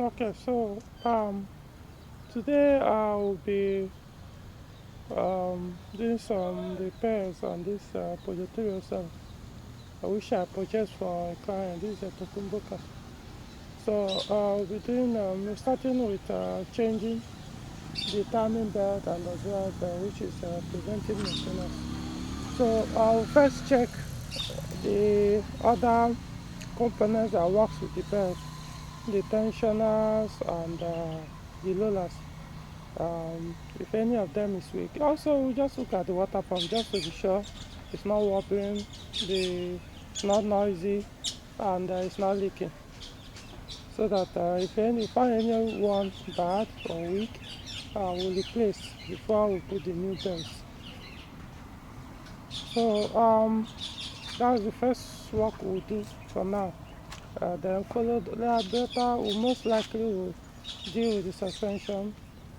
Okay, so today I will be doing some repairs on this Peugeot 307, which I purchased for a client. This is a Tokumbo car. So I'll be doing starting with changing the timing belt and as well which is preventive maintenance. So I'll first check the other components that works with the belt, the tensioners and the rollers. If any of them is weak. Also, we just look at the water pump just to be sure it's not wobbling, it's not noisy, and it's not leaking. So that if any find anyone bad or weak, we'll replace before we put the new belts. So that's the first work we'll do for now. Then followed later, we most likely will deal with the suspension,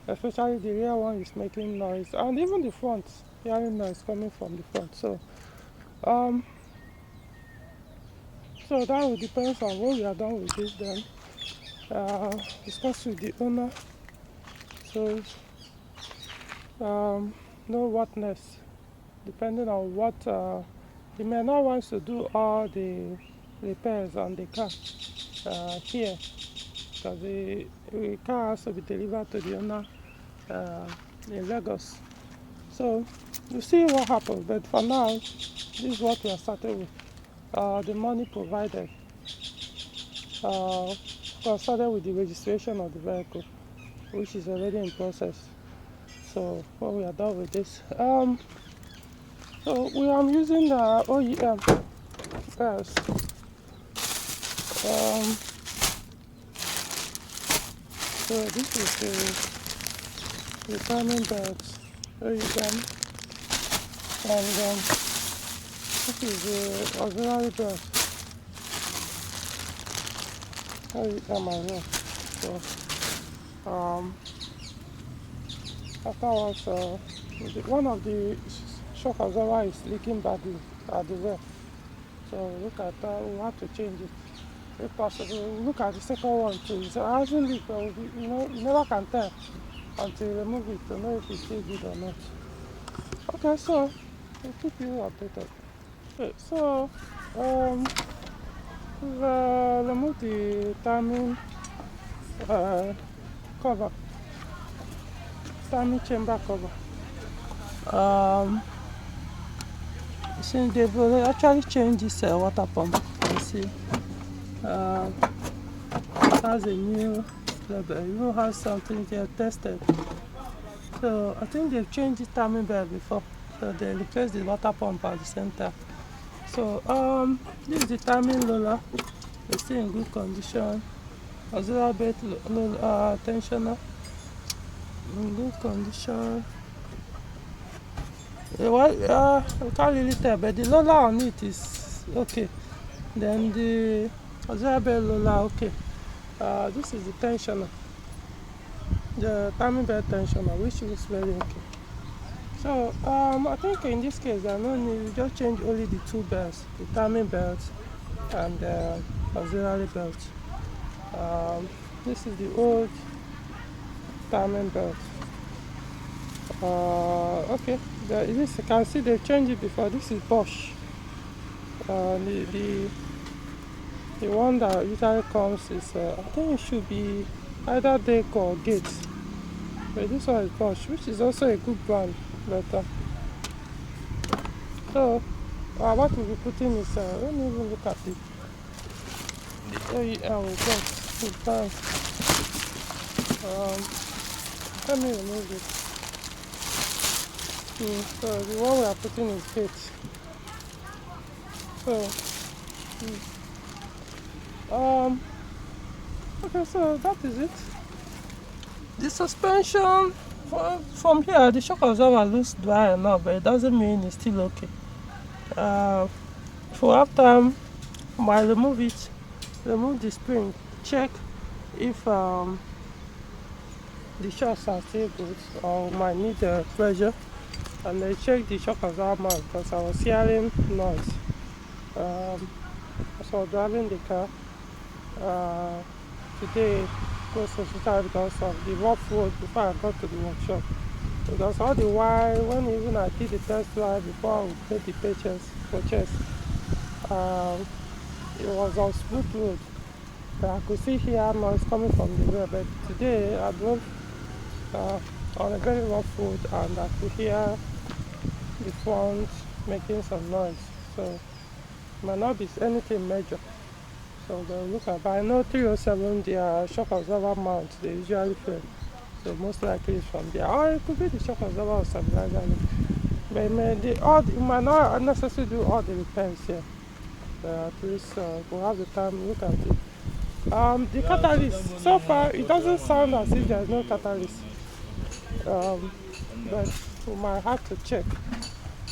especially the rear one is making noise, and even the front, hearing noise coming from the front. Um, so that will depend on what we are done with this. Then discuss with the owner. So no what next, depending on what he may not want to do all the repairs on the car here, because the car has to be delivered to the owner in Lagos. So we'll see what happens. But for now, this is what we are starting with. The money provided. We started with the registration of the vehicle, which is already in process. So when we are done with this, so we are using the OEM belts. So this is the timing belts OEM, and this is the auxiliary belt OEM as well. So afterwards, one of the shock absorber is leaking badly at the rear. So look at that, we'll have to change it. If possible, look at the second one too. So it hasn't leaked, but you never can tell until you remove it to know if it's still good or not. Okay, so we'll keep you updated. Okay, so we've removed the timing cover, timing chamber cover. Since they've actually changed this water pump, you see, it has a new label. It even has something they have tested. So I think they've changed the timing belt before. So they replaced the water pump at the same time. So this is the timing roller. It's still in good condition. Auxiliary belt tensioner in good condition. Well, I can't really tell, but the roller on it is okay. Then the auxiliary belt roller, okay. This is the tensioner, the timing belt tensioner, which looks very okay. So I think in this case there are no need. You just change only the two belts, the timing belt and the auxiliary belt. This is the old timing belt. Okay, this you can see they've changed it before. This is Bosch. The one that usually comes is I think it should be either Deco or Gates. But this one is Bosch, which is also a good brand. But so what we'll be putting is let me even look at it. The OEM let me remove it. So the one we are putting is Gates. So okay, so that is it. The suspension from here, the shock absorber looks dry enough, but it doesn't mean it's still okay. If we have time, I remove it, remove the spring, check if the shocks are still good or might need pressure, and then check the shock absorber because I was hearing noise as I was driving the car today. process because of the rough road before I got to the workshop. Because all the while, when even I did the test drive before I made the purchase, it was on smooth road. But I could see here noise coming from the rear. But today I drove on a very rough road and I could hear the front making some noise. So it might not be anything major. So we'll look at. But I know 307, their shock absorber mount, they usually fail. So most likely it's from there. Or it could be the shock absorber or stabilizer. But you might not necessarily do all the repairs here. But at least we'll have the time to look at it. The catalyst, so far it doesn't sound as if there's no catalyst. But we might have to check.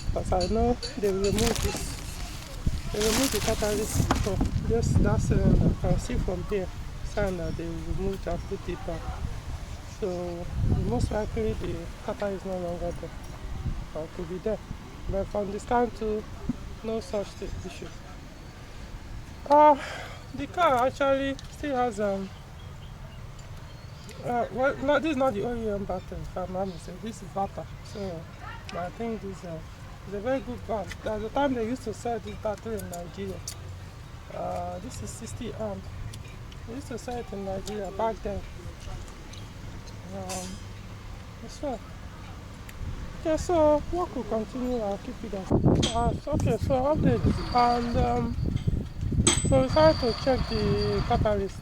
Because I know they will remove this. They remove the catalyst before. Just that cylinder. I can see from here sign that they removed and put it back. So most likely the catalyst is no longer there. Or it could be there. But from the stand to no such issue. The car actually still has well, no, this is not the OEM battery, if I'm not mistaken. This is Vata. So I think this is a very good brand. At the time they used to sell this battery in Nigeria. This is 60 amp. They used to sell it in Nigeria back then. So okay, so work will continue. I'll keep you guys. Okay, so update and so we started to check the catalyst.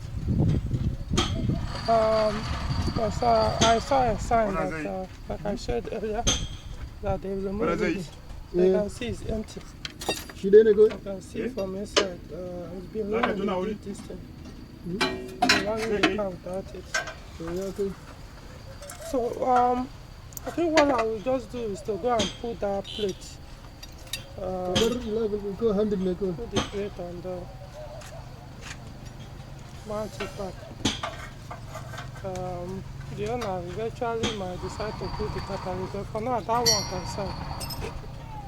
I saw a sign that, like I said earlier, that they removed it. So you can see it's empty. You can see from inside. It's been long with this thing. The one way they come without it. So I think what I will just do is to go and put that plate. Put the plate and mount it back. The owner eventually might decide to put the catalyst, but for now that one can sell.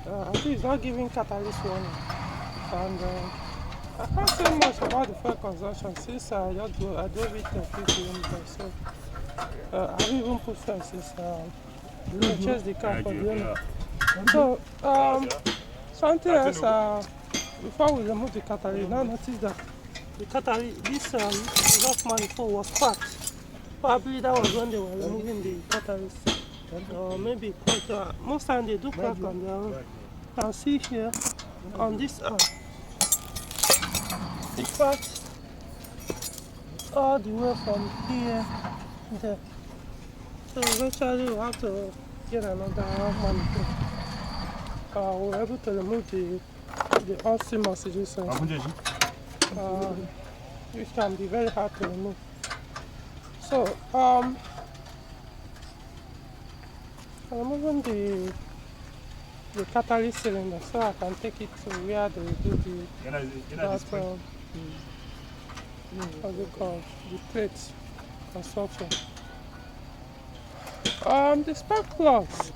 I think it's not giving catalyst warning, and I can't say much about the fuel consumption since I drove it a few kilometers. So I haven't even put fuel since I purchased the car for the owner. So something else before we remove the catalyst, now notice that the catalyst, this rough manifold was cracked. Probably that was when they were removing the catalyst. Or maybe most times they do crack on their own. You can see here on this arm, it cracked all the way from here to there. So eventually we'll have to get another manifold. We're able to remove the on-stream oxygen sensor, which can be very hard to remove. So I'm removing the catalyst cylinder so I can take it to where they do what's it called, the plates construction. The spark plugs.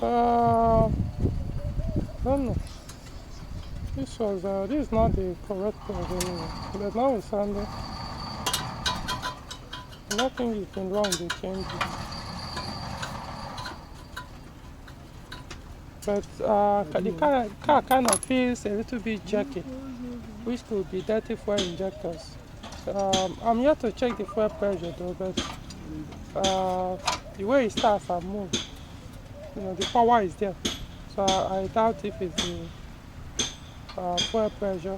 I don't know. This is not the correct plug anyway. But now it's under. Nothing has been wrong, they changed it. But the car kind of feels a little bit jerky, which could be dirty fuel injectors. I'm here to check the fuel pressure though, but the way it starts and moves, the power is there. So I doubt if it's the fuel pressure.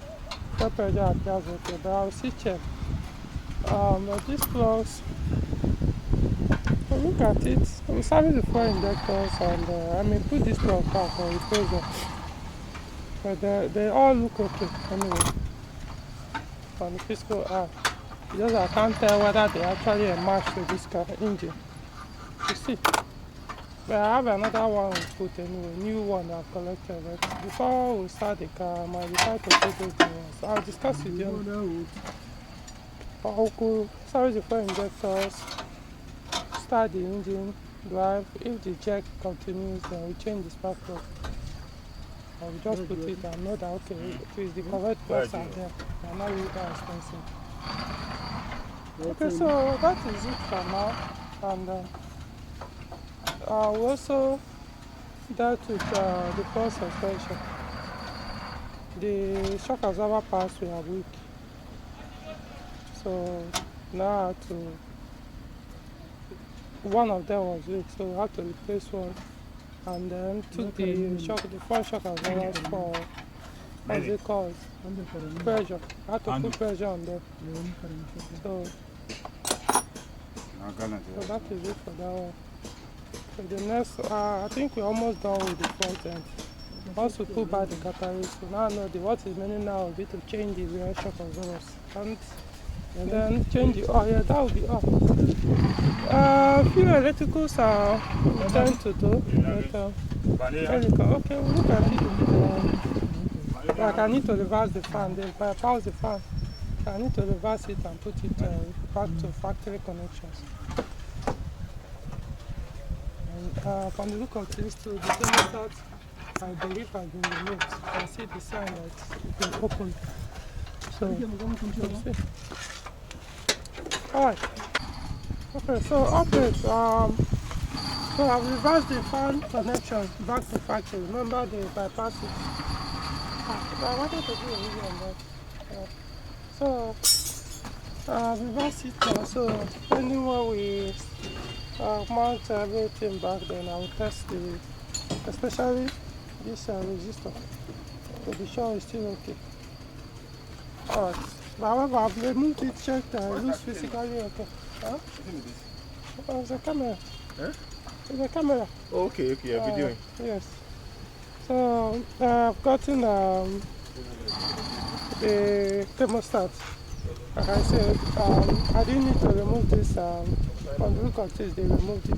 Fuel pressure appears okay, but I'll see check. But these plugs, look at it. We service the fuel injectors and I may put this plug back or replace them. But they all look okay anyway on the physical eye. Just I can't tell whether they actually a match to this car engine. You see. But I have another one we put anyway, new one I've collected. But before we start the car, I might decide to put those new ones. So I'll discuss with you. Or we could service the fuel injectors, start the engine, drive. If the jack continues, then we change the spark plug. Or we just put it and know that okay, if it's the correct plugs are there, they're not really that expensive. Okay, so that is it for now. And we also dealt with the front suspension. The shock absorber parts were weak. So now I had to, one of them was weak, so we had to replace one. And then took the front shock absorbers for, what's it called? Pressure. I had to put pressure on them. So that is it for that one. So the next, I think we're almost done with the front end. Once we put back the catalyst, so now I know what is remaining now will be to change the rear shock absorbers. And then change the oil. Yeah, that will be all. Few electricals are trying to do, but okay, we'll look at it. Like I need to reverse the fan, then bypass the fan. I need to reverse it and put it back to factory connections. And from the look of this too, the thermostat, I believe has been removed. You can see the sign that it's been opened. So, we'll see. Alright. Okay, so update. So I've reversed the fan connection back to factory. Remember the bypass it. I wanted to do a video on that. So reverse it now. So anywhere we mount everything back, then I will test the, especially this resistor, to be sure it's still okay. Alright. However, I've removed it, checked, it looks physically okay. Huh? Oh, it's a camera. Huh? It's a camera. Oh, okay, you're videoing. Yes. So I've gotten the thermostat. Like I said, I didn't need to remove this. On the look of this, they removed it.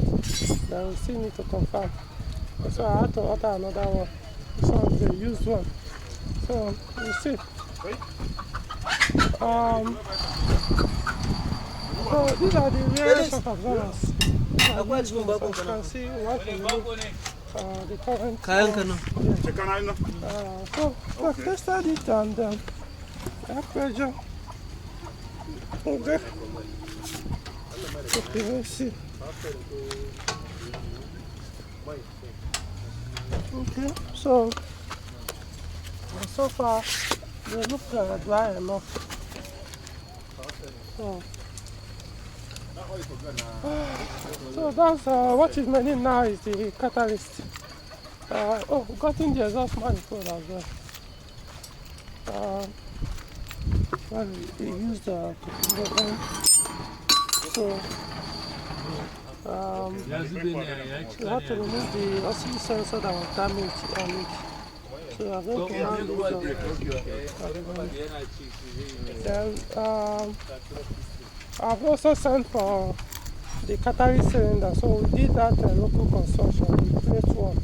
Then we still need to confirm. So I had to order another one. This one is the used one. So we'll see. So these are the rear shock absorbers. As you can see, what we remove the current. So I've tested it and air pressure. Okay. Okay, let's see. Okay, so far they look dry enough. So that's what is remaining now is the catalyst. Gotten the exhaust manifold as well. Well, we used the so we had to remove the oxygen sensor that was damaged on it. So I'm going to then I've also sent for the catalyst cylinder, so we did that local consortium, we placed one.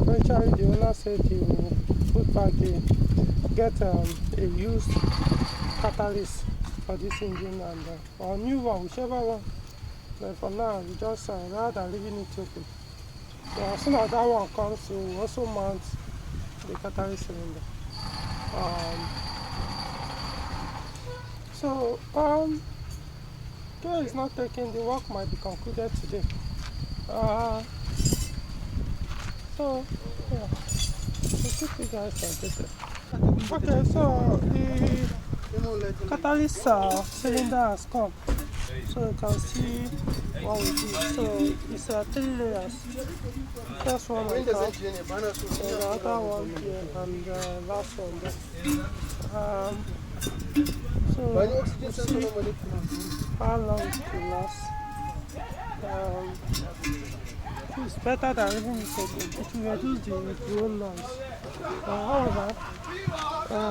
Eventually the owner said he will put back get a used catalyst for this engine and or a new one, whichever one. But for now, we just rather than leaving it open. So as soon as that one comes, we will also mount the catalyst cylinder. Care is not taken, the work might be concluded today. So yeah, we'll keep you guys updated. Okay, so the catalyst cylinder has come. So you can see what we did. So it's 3 layers. First one on top, the other one here, and the last one there. So we'll see how long it will last. It's better than leaving it open. It will reduce the roll noise. However,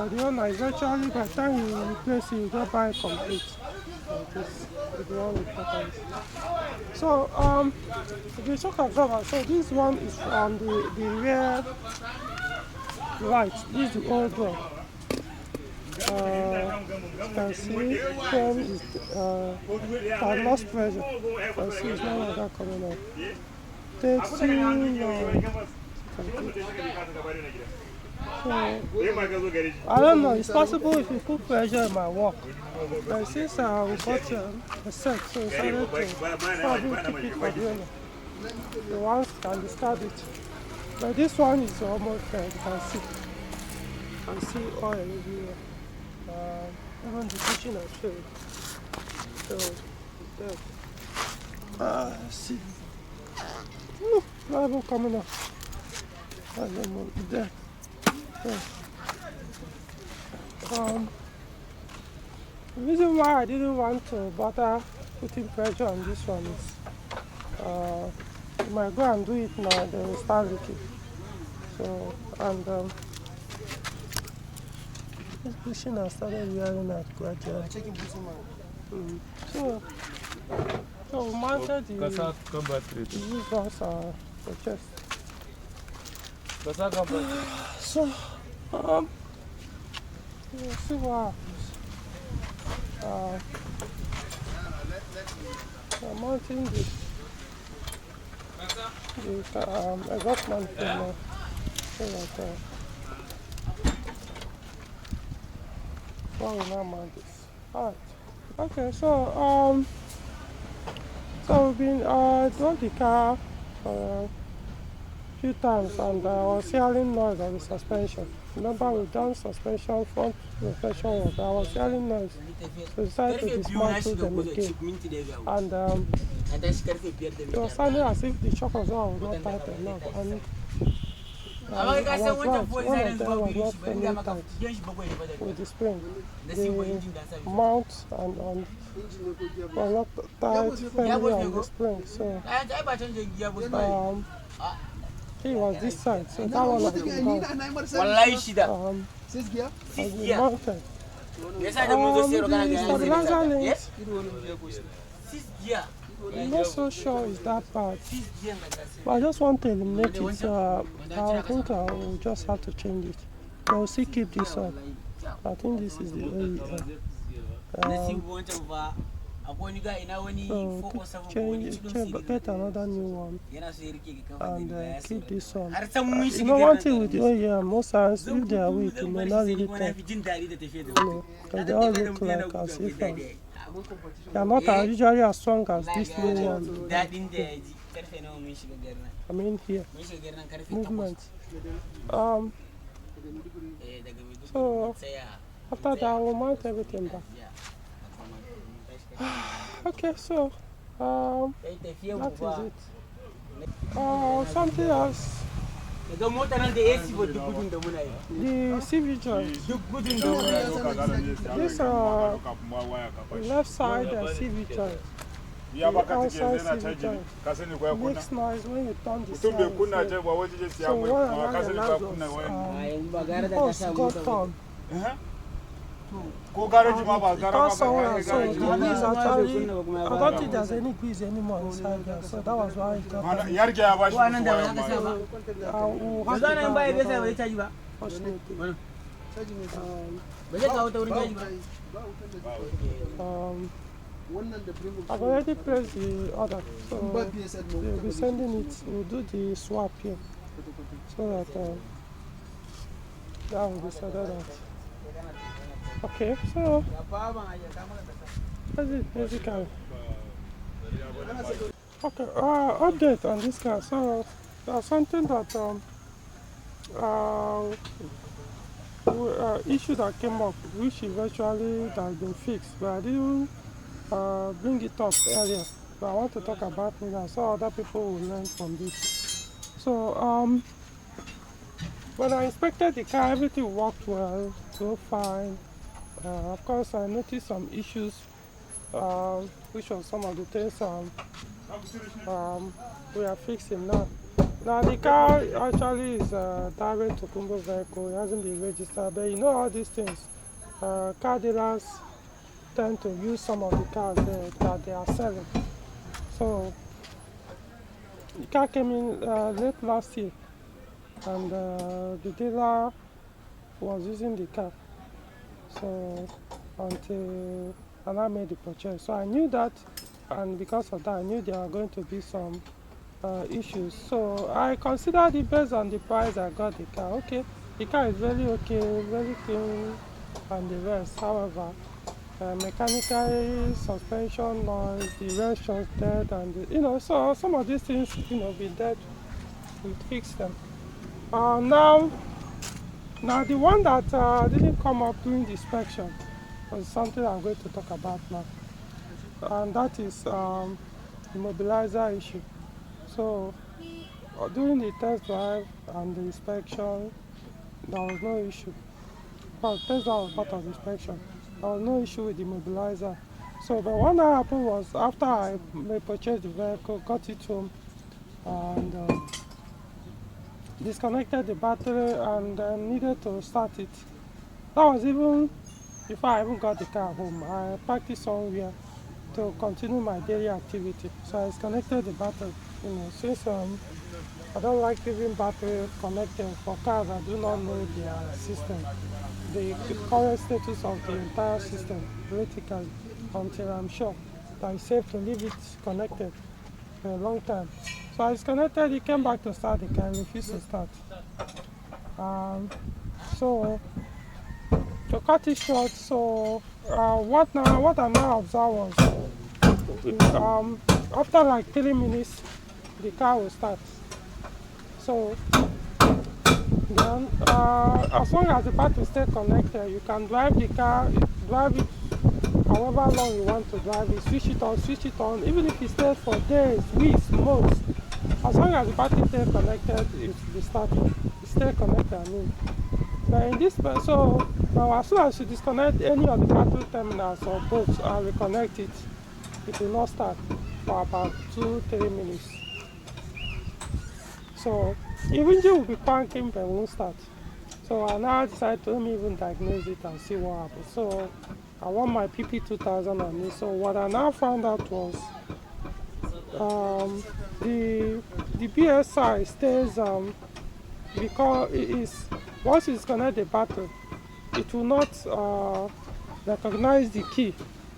the owner is actually, by the time you replace it, you get by complete. Like this, with the one with catalyst. So, the shock absorber. So this one is from the rear right. This is the old one. You can see one is had lost pressure. You can see it's no longer coming up. Takes too long. So I don't know. It's possible if you put pressure in my work. But since we got a set, so we decided to probably keep it for the owner. The ones can discard it. But this one is almost there. You can see. You can see oil everywhere. Even the kitchen has failed. So it's dead. Let's see. Not even coming up. There. The reason why I didn't want to bother putting pressure on this one is you might go and do it now, they will start leaking. So, and this bushing has started wearing out gradually. So we mounted the use ones for chest. So, we'll see what happens. I'm mounting the exhaust manifold so that we now mount this. Alright. Okay, so we've been drove the car for a few times and I was hearing noise on the suspension. Remember we've done suspension, front suspension work. I was hearing noise. So I decided to dismantle them again. And it was sounding as if the shock absorber was not tight enough. And I was right. One of them was not firmly tight with the spring. The mount and was not tight firmly on the spring. So it was this side, so that one has been done. Has been mounted. The stabilizer links, I'm not so sure it's that bad, but I just want to eliminate it, so I think I will just have to change it. I will still keep this on. I think this is the OEM. So change, get another new one and keep this on. You know, one thing with the OEM, most times if they are weak, you may not really talk. Because they all look like as if they are not usually as strong as this new one. I mean here, movement. So after that, I will mount everything back. Okay, so that is it. Something else. The CV joint. This left side CV joint. The outside CV joint makes noise when you turn the slide. So what I realized was got turned. Because somewhere, so the grease actually, I don't think there's any grease anymore inside there, so that was why it got done. We'll have to buy, unfortunately. I've already placed the order, so we'll be sending it. We'll do the swap here, so that will be sorted out. Okay, so that's it basically. Okay, update on this car. So there's something that issue that came up, which eventually has been fixed, but I didn't bring it up earlier. But I want to talk about it now so other people will learn from this. So when I inspected the car, everything worked well, so fine. Of course, I noticed some issues, which was some of the things we are fixing now. Now the car actually is a direct to Kumbo vehicle. It hasn't been registered, but you know all these things. Car dealers tend to use some of the cars that they are selling. So the car came in late last year, and the dealer was using the car. So until I made the purchase, so I knew that, and because of that, I knew there are going to be some issues. So I considered it based on the price I got the car. Okay, the car is very okay, very clean, and the rest. However, mechanically, suspension noise, the rest was dead, and so some of these things, be dead. We fix them. Now, the one that didn't come up during the inspection was something I'm going to talk about now, and that is the mobilizer issue. So during the test drive and the inspection, there was no issue. Well, test drive was part of the inspection. There was no issue with the mobilizer. So, but what that happened was after I purchased the vehicle, got it home, and disconnected the battery and needed to start it. That was even before I even got the car home. I parked it somewhere to continue my daily activity. So I disconnected the battery. Since I don't like leaving battery connected for cars that do not know their system, the current status of the entire system politically, until I'm sure that it's safe to leave it connected for a long time. So I disconnected it, came back to start the car, and refused to start. So to cut it short, so what I now observed was after like 3 minutes, the car will start. So then, as long as the battery stays connected, you can drive the car, drive it however long you want to drive it, switch it on, even if it stays for days, weeks, months. As long as the battery stays connected, it will be starting. It stays connected, I mean. But in this, so now as soon as you disconnect any of the battery terminals or bolts and reconnect it, it will not start for about 2-3 minutes. So the engine will be cranking but won't start. So I now decided to let me even diagnose it and see what happens. So I want my PP2000 on it. So what I now found out was the BSI stays because it is once you disconnect the battery, it will not recognize the key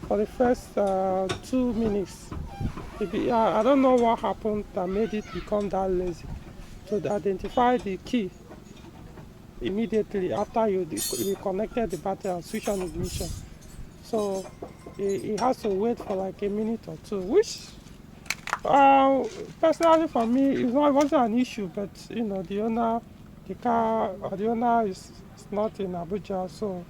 for the first 2 minutes. I don't know what happened that made it become that lazy to identify the key immediately after you connected the battery and switch on ignition. So it has to wait for like a minute or two, which personally for me it wasn't an issue, but the owner is not in Abuja, so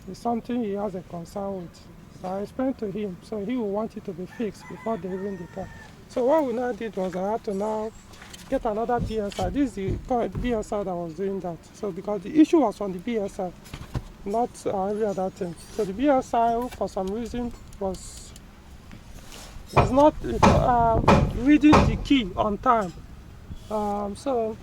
it's something he has a concern with. So I explained to him, so he will want it to be fixed before delivering the car. So what we now did was I had to now get another BSI. This is the current BSI that was doing that. So because the issue was on the BSI, not every other thing. So the BSI for some reason was not reading the key on time. So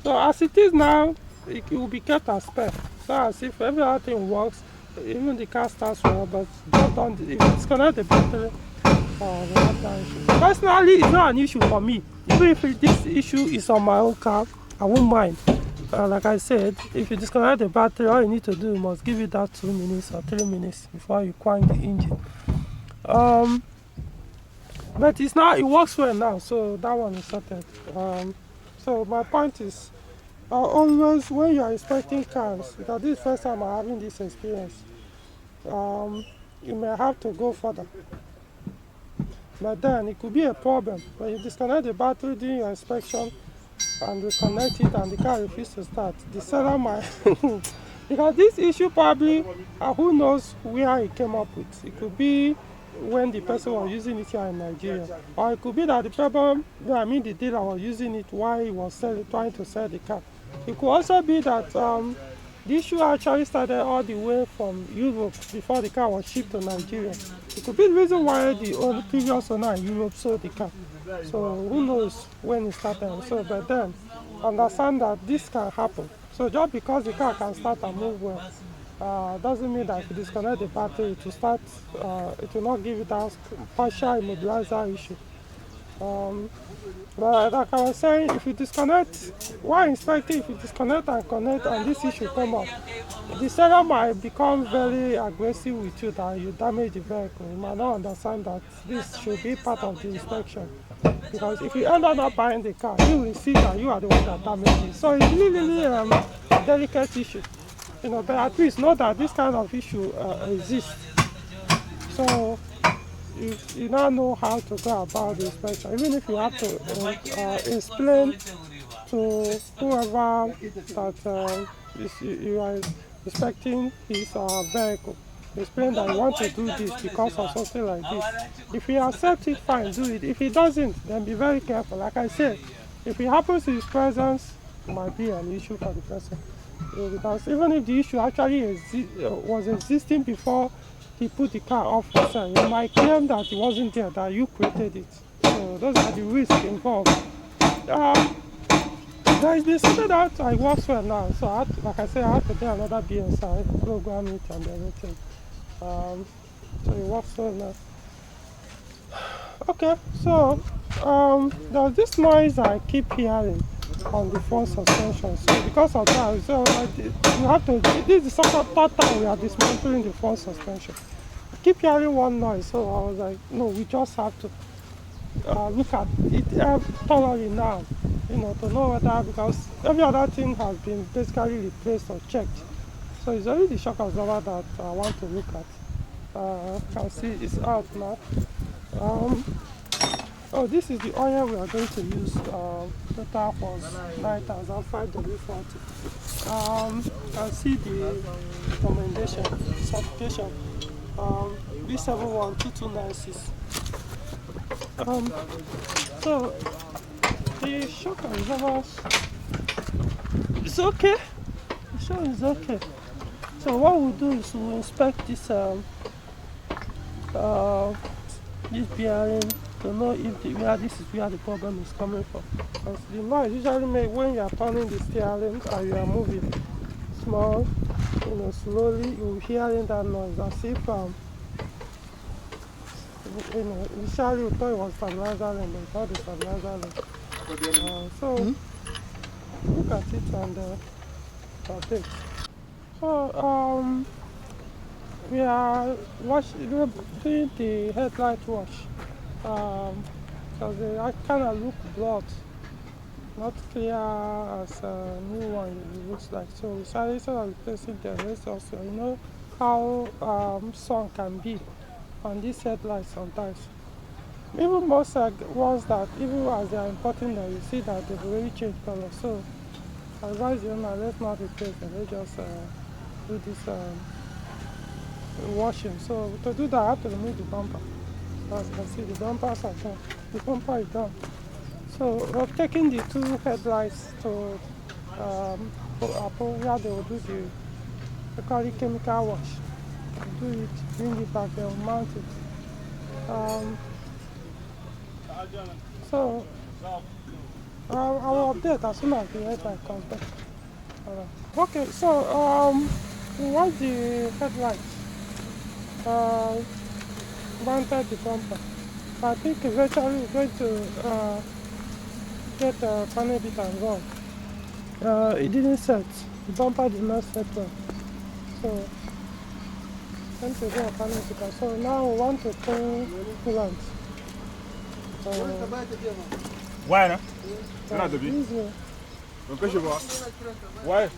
as it is now, it will be kept as spare. So as if every other thing works, even the car starts well, but just don't, if you disconnect the battery, personally, it's not an issue for me. Even if this issue is on my own car, I won't mind. Like I said, if you disconnect the battery, all you need to do, you must give it that 2 minutes or 3 minutes before you crank the engine. But it works well now, so that one is sorted. So my point is, always when you are inspecting cars, because this is the first time I'm having this experience, you may have to go further. But then it could be a problem when you disconnect the battery during your inspection and reconnect it and the car refuses to start. The seller might because this issue probably who knows where it came up with. It could be when the person was using it here in Nigeria, or it could be that the dealer was using it while he was trying to sell the car. It could also be that the issue actually started all the way from Europe before the car was shipped to Nigeria. It could be the reason why the previous owner in Europe sold the car. So who knows when it started. So but then understand that this can happen. So just because the car can start and move well, doesn't mean that if you disconnect the battery, it will not give it that partial immobilizer issue. But like I was saying, if you disconnect, while inspecting, if you disconnect and connect and this issue come up, the seller might become very aggressive with you that you damage the vehicle. You might not understand that this should be part of the inspection. Because if you end up not buying the car, you will see that you are the one that damaged it. So it's really a delicate issue. But at least know that this kind of issue exists. So you now know how to go about the inspection. Even if you have to explain to whoever that you are inspecting his or her vehicle, explain that you want to do this because of something like this. If he accepts it, fine, do it. If he doesn't, then be very careful. Like I said, if it happens in his presence, it might be an issue for the person. Because even if the issue actually was existing before he put the car up for sale, he might claim that it wasn't there, that you created it. So those are the risks involved. There is been something that I work well now, so like I said, I have to do another BSI, program it and everything. So it works well now. Okay, so there's this noise I keep hearing on the front suspension. So because of that, so you have to. This is the third time we are dismantling the front suspension. I keep hearing one noise, so I was like, no, we just have to look at it thoroughly now, to know whether, because every other thing has been basically replaced or checked. So it's only the shock absorber that I want to look at. You can see it's out now. Oh, this is the oil we are going to use. Total was 9,540. You can see the recommendation, certification, B712296. So the shock absorbers is okay. The shock is okay. So what we'll do is we'll inspect this this bearing to know if this is where the problem is coming from. Because the noise usually made when you are turning the steering and you are moving small, slowly, you're hearing that noise as if initially we thought it was stabilizer lane, but it's not the stabilizer lane. So look at it and update. So we are doing the headlight wash because they kind of look blocked, not clear as a new one it looks like. So we decided instead of replacing the rest also, how sun can be on these headlights sometimes. Even most ones that, even as they are importing them, you see that they've already changed color. So I advise you now, let's not replace them, let's just do this washing. So to do that, I have to remove the bumper. As you can see, the bumpers are done. The bumper is done. So we're taking the two headlights to where they will do the chemical wash. Do it, bring it back, they will mount it. So I will update as soon as the headlight comes back. Alright. Okay, so we want the headlights. Mounted the bumper. I think eventually we're going to get a panel bit and run. It didn't set. The bumper did not set well. So going to get a panel bit. So now we want to pull coolant. Ouais, non? Easier. Donc, je vois. Ouais.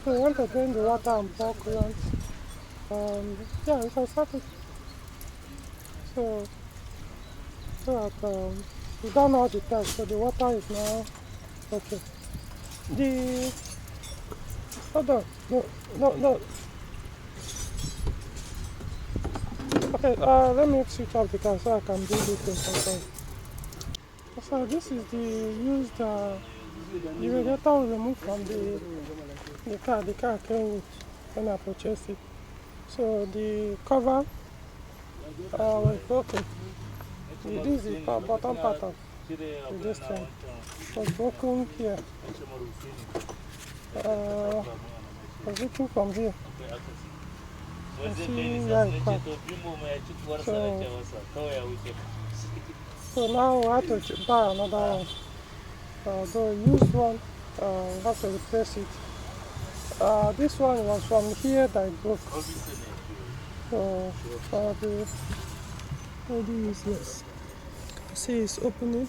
So we want to drain the water and pour coolant. Yeah, we can start it. So that we've done all the tests, so the water is now okay. Hold on, no. Okay, let me switch off the car so I can do this in control. So this is the used the radiator we removed from the car. The car came with when I purchased it. So the cover was broken. This is the bottom part of this thing. Was broken here. Was looking from here. I see where it cracked. So So now we have to buy another one. The used one, we have to replace it. This one was from here that it broke. So probably useless. See, it's opening.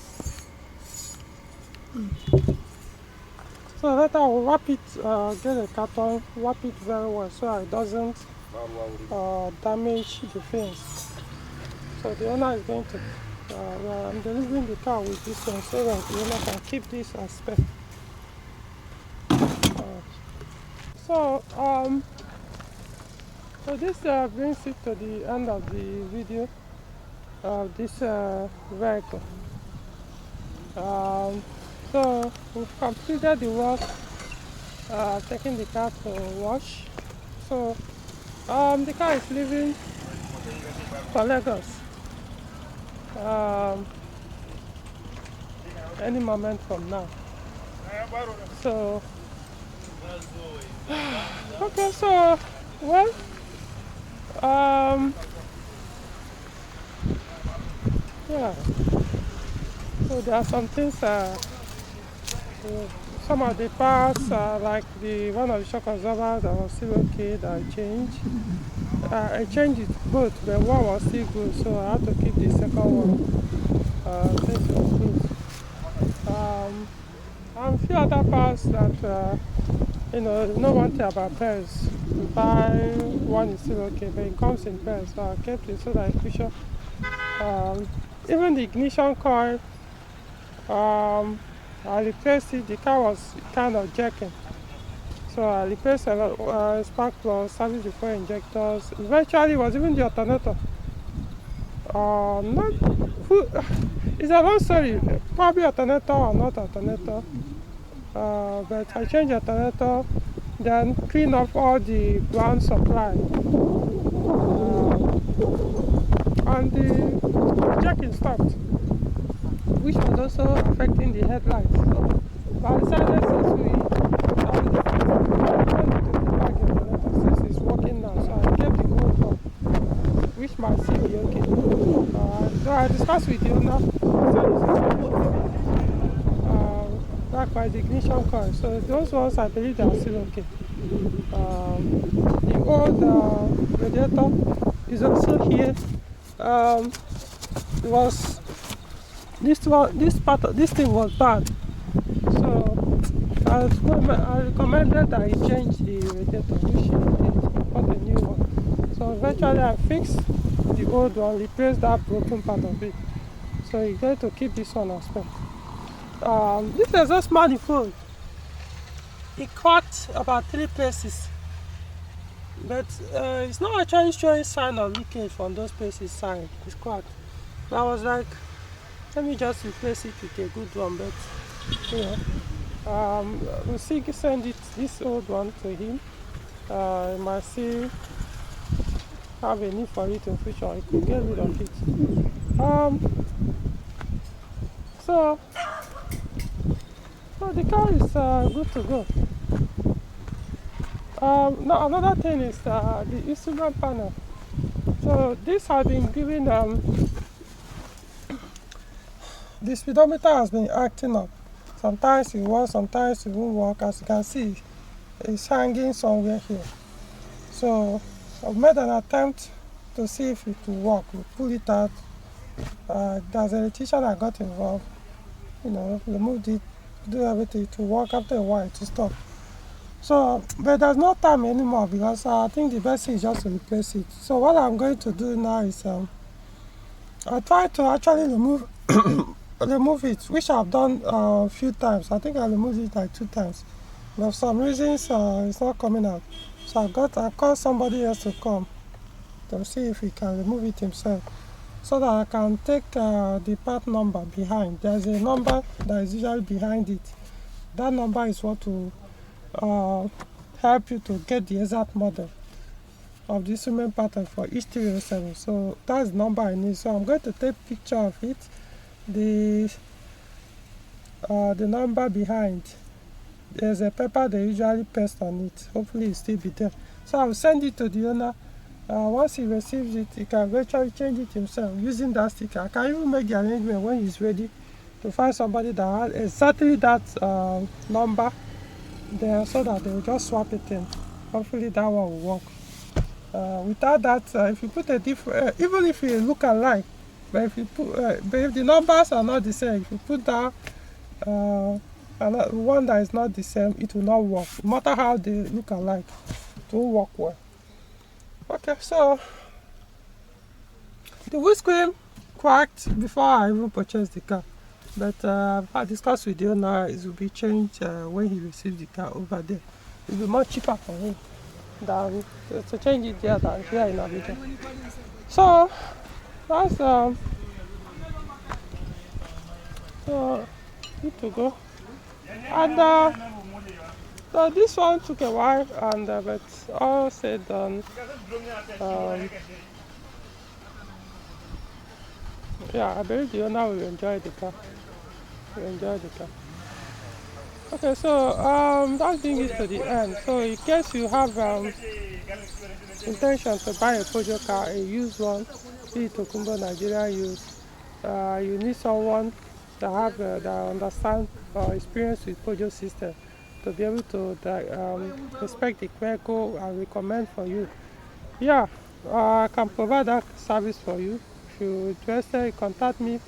So later I will wrap it, get a carton, wrap it very well so it doesn't damage the fins. So the owner is going to, I'm delivering the car with this one so that the owner can keep this as spare. So this brings it to the end of the video of this vehicle. So we've completed the work, taking the car to wash. So the car is leaving for Lagos any moment from now. So okay, so well, yeah. So there are some things. Some of the parts, like one of the shock absorbers that was still okay, that I changed. I changed it both, but one was still good, so I had to keep the second one. Things were good. And a few other parts that, no one thing about pairs. Buy one is still okay, but it comes in pairs, so I kept it so that I could show. Even the ignition coil, I replaced it. The car was kind of jerking, so I replaced a spark plug, service before injectors. Eventually, it was even the alternator. It's a long story. Probably alternator or not alternator. But I changed the alternator, then clean up all the ground supply, and the jerking stopped, which was also affecting the headlights. So, but I decided since it's working now, so I kept the old one, which might still be okay. So I discussed with the owner, likewise the ignition coil. So those ones I believe they are still okay. The old radiator is also here. This thing was bad, so I recommended that I change the radiator, which he did, got a new one. So eventually I fixed the old one, replaced that broken part of it. So he's going to keep this one as well. This exhaust manifold, it cracked about 3 places, but it's not actually showing sign of leakage from those places. Side it's cracked. So I was like, let me just replace it with a good one, but we'll see, send this old one to him. He might still have a need for it in future. He could get rid of it. So the car is good to go. Now another thing is the instrument panel. So this has been given the speedometer has been acting up. Sometimes it works, sometimes it won't work. As you can see, it's hanging somewhere here. So I've made an attempt to see if it will work. We pull it out. There's an electrician that got involved. Removed it, do everything to work. After a while to stop. So, but there's no time anymore because I think the best thing is just to replace it. So what I'm going to do now is I try to actually remove it, which I've done a few times. I think I removed it like 2 times, but for some reasons it's not coming out. So I called somebody else to come to see if he can remove it himself, so that I can take the part number behind. There's a number that is usually behind it. That number is what will help you to get the exact model of the instrument pattern for each 307. So that's the number I need. So I'm going to take a picture of it, the number behind. There's a paper they usually paste on it. Hopefully it still be there. So I'll send it to the owner Once he receives it, he can virtually change it himself using that sticker. I can even make the arrangement when he's ready to find somebody that has exactly that number there, so that they will just swap it in. Hopefully that one will work. Without that, if you put a different, even if you look alike, but if you put, but if the numbers are not the same, if you put that one that is not the same, it will not work. No matter how they look alike, it won't work well. Okay, so the windscreen cracked before I even purchased the car, but I discussed with the owner, it will be changed when he receives the car over there. It will be much cheaper for him than to change it there than here in Abuja. So that's so good to go. And so this one took a while, and but all said done. Yeah, I believe the owner will enjoy the car. Okay, so that brings us to the end. So in case you have intention to buy a Peugeot car, a used one, be it Tokumbo Nigeria used, you need someone that understands or experience with Peugeot system to be able to inspect the vehicle and recommend for you. Yeah, I can provide that service for you. If you're interested, contact me.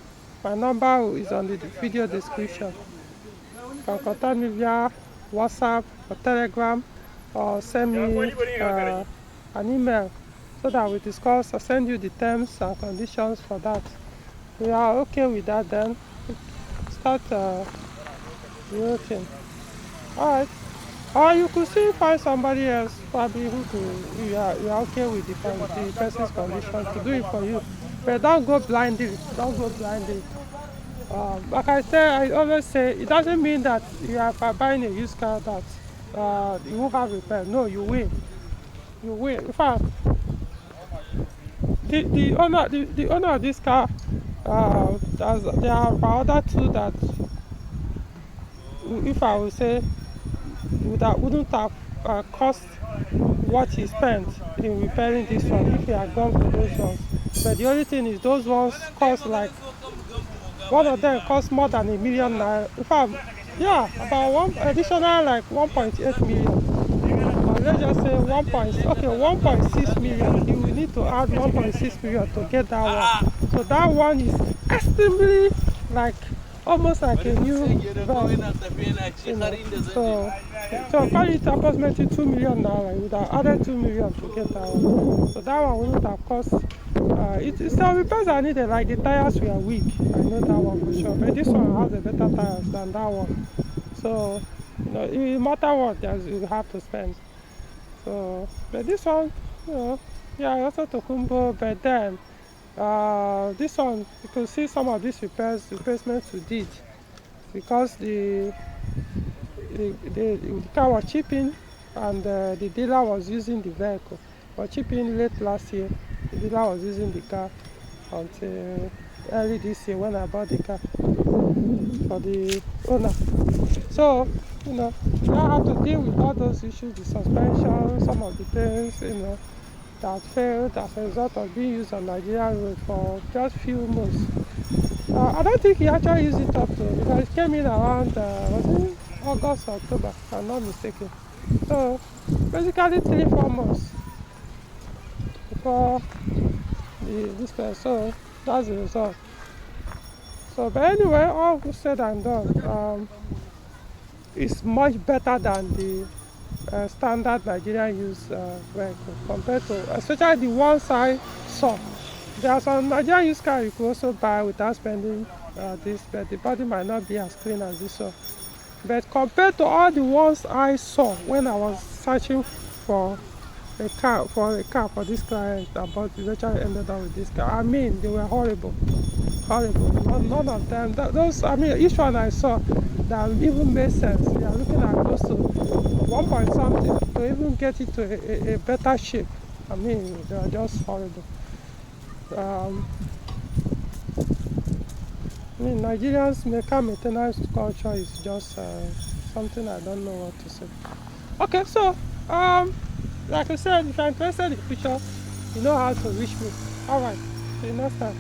My number is on the video description. You can contact me via WhatsApp or Telegram, or send me an email so that we discuss. I'll send you the terms and conditions for that. We are okay with that, then start the whole thing. Alright. Or you could still find somebody else probably who you are okay with the person's condition to do it for you. But don't go blindly. Like I always say, it doesn't mean that you are buying a used car that you won't have repair. No, you will. In fact, the owner of this car, there are other two that, if I would say, that wouldn't have cost what he spent in repairing this one if he had gone for those ones. But the only thing is, those ones cost like, one of them cost more than $1 million. In fact, yeah, about one additional like 1.8 million. Or let's just say 1.6 million. You will need to add 1.6 million to get that one. So that one is extremely like almost like a new van. So probably it's approximately $2 million now. You would have added $2 million to get that one. So that one wouldn't have cost. It's some repairs are needed, like the tires were weak. I know that one for sure. But this one has a better tires than that one. So no matter what, you have to spend. So, but this one, yeah, also Tokumbo. But then this one, you can see some of these replacements we did, because the car was chipping, and the dealer was using the vehicle. Was chipping late last year. The dealer was using the car until early this year when I bought the car for the owner. So, you now have to deal with all those issues, the suspension, some of the things, that failed as a result of being used on Nigerian road for just few months. I don't think he actually used it up to, because it came in around, was it August or October, if I'm not mistaken. So, basically 3-4 months before this person. So, that's the result. So, but anyway, all said and done, it's much better than the standard Nigerian used vehicle, compared to, especially the ones I saw. There are some Nigerian used car you could also buy without spending this, but the body might not be as clean as this one. But compared to all the ones I saw when I was searching for a car for this client, but eventually ended up with this car, I mean, they were horrible. None of them. Each one I saw that even made sense. They are looking at close to 1 point something to even get it to a better shape. I mean, they are just horrible. Nigerians' car maintenance culture is just something I don't know what to say. Okay, so like I said, if you're interested in the future, You know how to reach me. All right. See you next time.